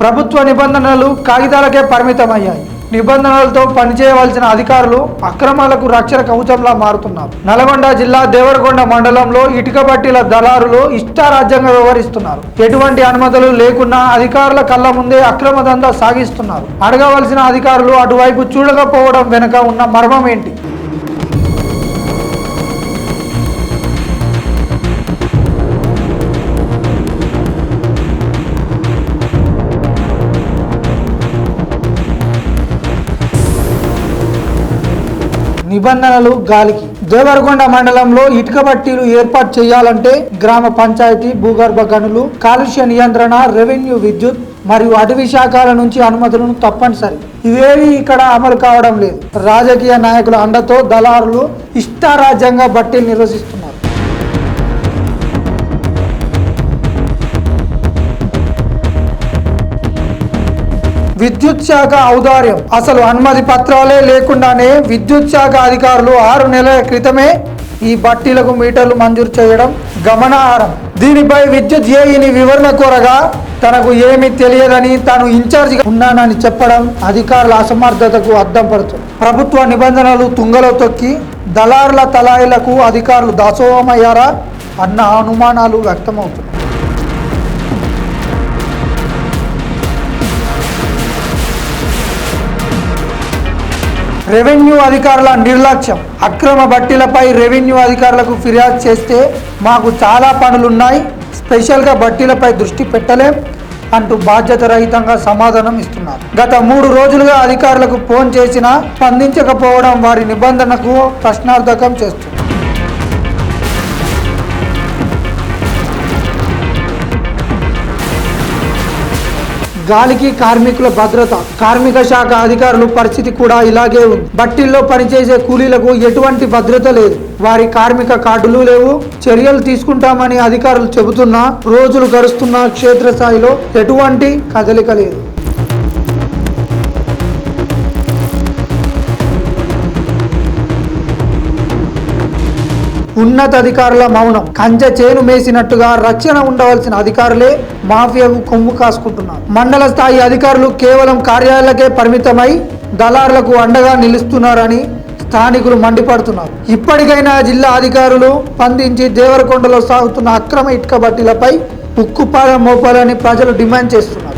ప్రభుత్వ నిబంధనలు కాగితాలకే పరిమితమయ్యాయి. నిబంధనలతో పనిచేయవలసిన అధికారులు అక్రమాలకు రక్షణ కవచంలా మారుతున్నారు. నల్గొండ జిల్లా దేవరకొండ మండలంలో ఇటుక బట్టీల దళారులు ఇష్టారాజ్యంగా వ్యవహరిస్తున్నారు. ఎటువంటి అనుమతులు లేకున్నా అధికారుల కళ్ళ ముందే అక్రమ దందా సాగిస్తున్నారు. అడగవలసిన అధికారులు అటువైపు చూడకపోవడం వెనుక ఉన్న మర్మం ఏంటి? నిబంధనలు గాలికి. దేవరకొండ మండలంలో ఇటుక బట్టీలు ఏర్పాటు చేయాలంటే గ్రామ పంచాయతీ, భూగర్భ గనులు, కాలుష్య నియంత్రణ, రెవెన్యూ, విద్యుత్ మరియు అటవీ శాఖల నుంచి అనుమతులను తప్పనిసరి. ఇవేవి ఇక్కడ అమలు కావడం లేదు. రాజకీయ నాయకుల అండతో దళారులు ఇష్టారాజ్యంగా బట్టీలు నిర్వహిస్తున్నారు. విద్యుత్ శాఖ ఔదార్యం. అసలు అనుమతి పత్రాలే లేకుండానే విద్యుత్ శాఖ అధికారులు 6 నెలల క్రితమే ఈ బట్టీలకు మీటర్లు మంజూరు చేయడం గమనార్హం. దీనిపై విద్యుత్ ఏఈని వివరణ కోరగా తనకు ఏమీ తెలియదని, తాను ఇన్ఛార్జిగా ఉన్నానని చెప్పడం అధికారుల అసమర్థతకు అద్దం పడుతుంది. ప్రభుత్వ నిబంధనలు తుంగలో తొక్కి దళారుల తలాయిలకు అధికారులు దాసోహమయ్యారా అన్న అనుమానాలు వ్యక్తమవుతున్నాయి. రెవెన్యూ అధికారుల నిర్లక్ష్యం. అక్రమ బట్టీలపై రెవెన్యూ అధికారులకు ఫిర్యాదు చేస్తే మాకు చాలా పనులున్నాయి, స్పెషల్గా బట్టీలపై దృష్టి పెట్టలేం అంటూ బాధ్యత రహితంగా సమాధానం ఇస్తున్నారు. గత 3 రోజులుగా అధికారులకు ఫోన్ చేసినా స్పందించకపోవడం వారి నిబంధనకు ప్రశ్నార్థకం చేస్తుంది. గాలికి కార్మికుల భద్రత. కార్మిక శాఖ అధికారుల పరిస్థితి కూడా ఇలాగే ఉంది. బట్టీల్లో పనిచేసే కూలీలకు ఎటువంటి భద్రత లేదు. వారి కార్మిక కార్డులు లేవు. చర్యలు తీసుకుంటామని అధికారులు చెబుతున్నా రోజులు గడుస్తున్నా క్షేత్రస్థాయిలో ఎటువంటి కదలిక లేదు. ఉన్నతాధికారుల మౌనం. కంచె చేను మేసినట్టుగా రక్షణ ఉండవలసిన అధికారులే మాఫియాకు కొమ్ము కాసుకుంటున్నారు. మండల స్థాయి అధికారులు కేవలం కార్యాలయాలకే పరిమితమై దళారులకు అండగా నిలుస్తున్నారని స్థానికులు మండిపడుతున్నారు. ఇప్పటికైనా జిల్లా అధికారులు స్పందించి దేవరకొండలో సాగుతున్న అక్రమ ఇటుక బట్టీలపై ఉక్కుపాదం మోపాలని ప్రజలు డిమాండ్ చేస్తున్నారు.